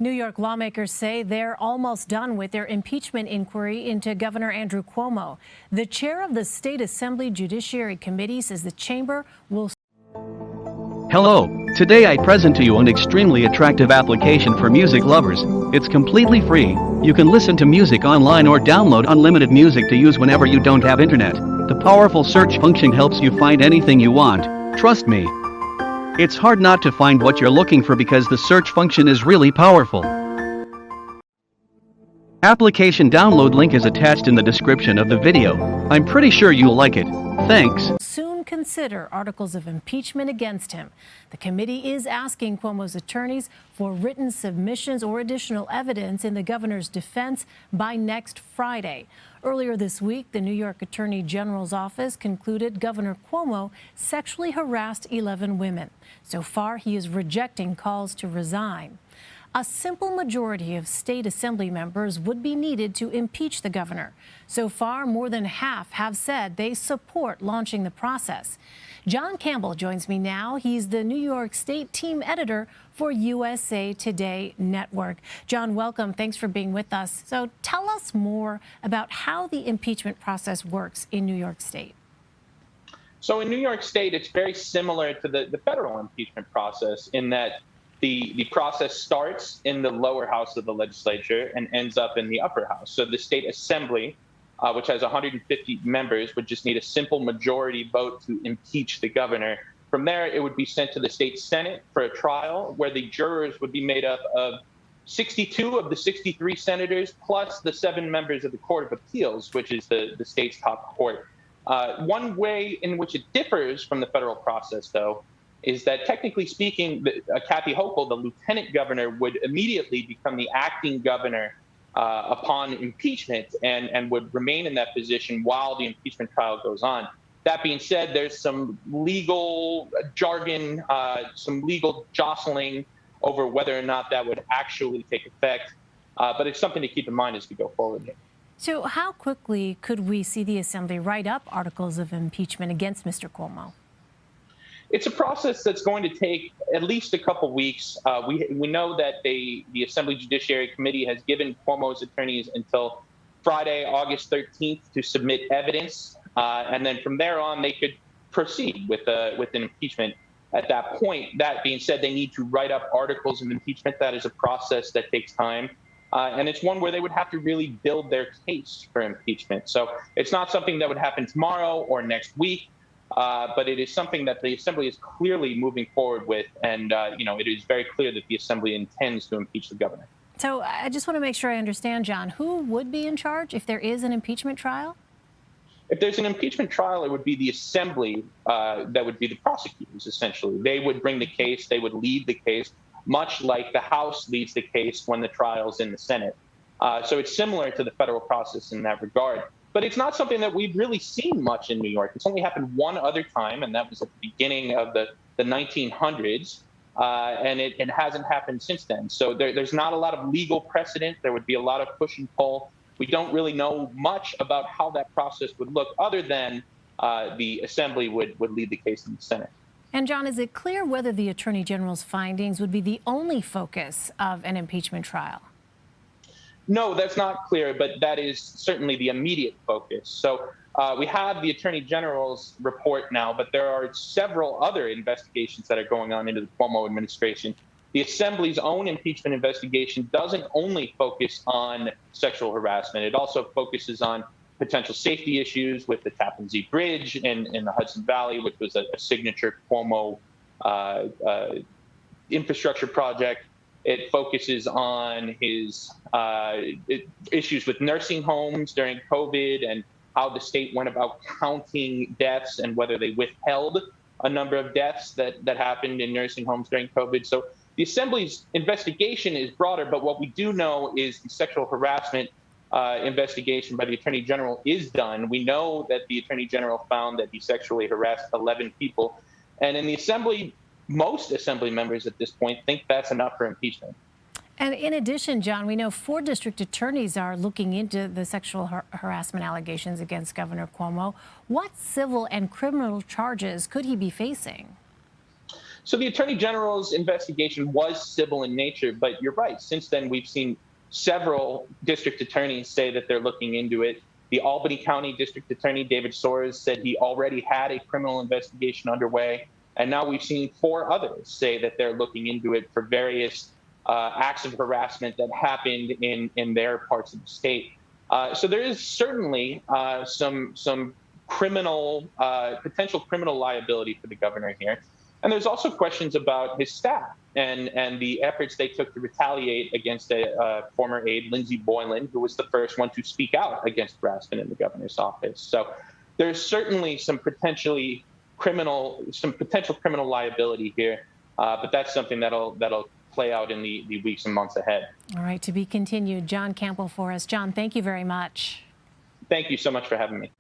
New York lawmakers say they're almost done with their impeachment inquiry into Governor Andrew Cuomo. The chair of the State Assembly Judiciary Committee says the chamber will. Hello, today I present to you an extremely attractive application for music lovers. It's completely free. You can listen to music online or download unlimited music to use whenever you don't have internet. The powerful search function helps you find anything you want. Trust me. It's hard not to find what you're looking for because the search function is really powerful. Application download link is attached in the description of the video. I'm pretty sure you'll like it. Thanks. Soon consider articles of impeachment against him. The committee is asking Cuomo's attorneys for written submissions or additional evidence in the governor's defense by next Friday. Earlier this week, the New York Attorney General's office concluded Governor Cuomo sexually harassed 11 women. So far, he is rejecting calls to resign. A simple majority of state assembly members would be needed to impeach the governor. So far, more than half have said they support launching the process. John Campbell joins me now. He's the New York State team editor for USA Today Network. John, welcome. Thanks for being with us. So tell us more about how the impeachment process works in New York State. So in New York State, it's very similar to the federal impeachment process in that the process starts in the lower house of the legislature and ends up in the upper house. So the state assembly, which has 150 members, would just need a simple majority vote to impeach the governor. From there, it would be sent to the state Senate for a trial where the jurors would be made up of 62 of the 63 senators, plus the 7 members of the Court of Appeals, which is the state's top court. One way in which it differs from the federal process, though, is that technically speaking, Kathy Hochul, the lieutenant governor, would immediately become the acting governor upon impeachment and would remain in that position while the impeachment trial goes on. That being said, there's some legal jargon, some legal jostling over whether or not that would actually take effect. But it's something to keep in mind as we go forward here. So how quickly could we see the assembly write up articles of impeachment against Mr. Cuomo? It's a process that's going to take at least a couple weeks. We know that the Assembly Judiciary Committee has given Cuomo's attorneys until Friday, August 13th to submit evidence. And then from there on, they could proceed with an impeachment at that point. That being said, they need to write up articles of impeachment. That is a process that takes time. And it's one where they would have to really build their case for impeachment. So it's not something that would happen tomorrow or next week. But it is something that the Assembly is clearly moving forward with. And, it is very clear that the Assembly intends to impeach the governor. So I just want to make sure I understand, John, who would be in charge if there is an impeachment trial? If there's an impeachment trial, it would be the Assembly that would be the prosecutors, essentially. They would bring the case. They would lead the case, much like the House leads the case when the trial's in the Senate. So it's similar to the federal process in that regard. But it's not something that we've really seen much in New York. It's only happened one other time, and that was at the beginning of the 1900s, and it hasn't happened since then. So there's not a lot of legal precedent. There would be a lot of push and pull. We don't really know much about how that process would look other than the Assembly would lead the case in the Senate. And, John, is it clear whether the Attorney General's findings would be the only focus of an impeachment trial? No, that's not clear, but that is certainly the immediate focus. So we have the Attorney General's report now, but there are several other investigations that are going on into the Cuomo administration. The Assembly's own impeachment investigation doesn't only focus on sexual harassment. It also focuses on potential safety issues with the Tappan Zee Bridge in the Hudson Valley, which was a signature Cuomo infrastructure project. It focuses on his issues with nursing homes during COVID and how the state went about counting deaths and whether they withheld a number of deaths that happened in nursing homes during COVID. So the Assembly's investigation is broader, but what we do know is the sexual harassment investigation by the Attorney General is done. We know that the Attorney General found that he sexually harassed 11 people. And in the Assembly, most Assembly members at this point think that's enough for impeachment. And in addition, John, we know 4 district attorneys are looking into the sexual harassment allegations against Governor Cuomo. What civil and criminal charges could he be facing? So the Attorney General's investigation was civil in nature, but you're right. Since then, we've seen several district attorneys say that they're looking into it. The Albany County District Attorney, David Soares, said he already had a criminal investigation underway. And now we've seen 4 others say that they're looking into it for various acts of harassment that happened in their parts of the state. So there is certainly some criminal, potential criminal liability for the governor here. And there's also questions about his staff and the efforts they took to retaliate against a former aide, Lindsey Boylan, who was the first one to speak out against harassment in the governor's office. So there's certainly some potential criminal liability here, but that's something that'll play out in the weeks and months ahead. All right, to be continued. John Campbell for us. John, thank you very much. Thank you so much for having me.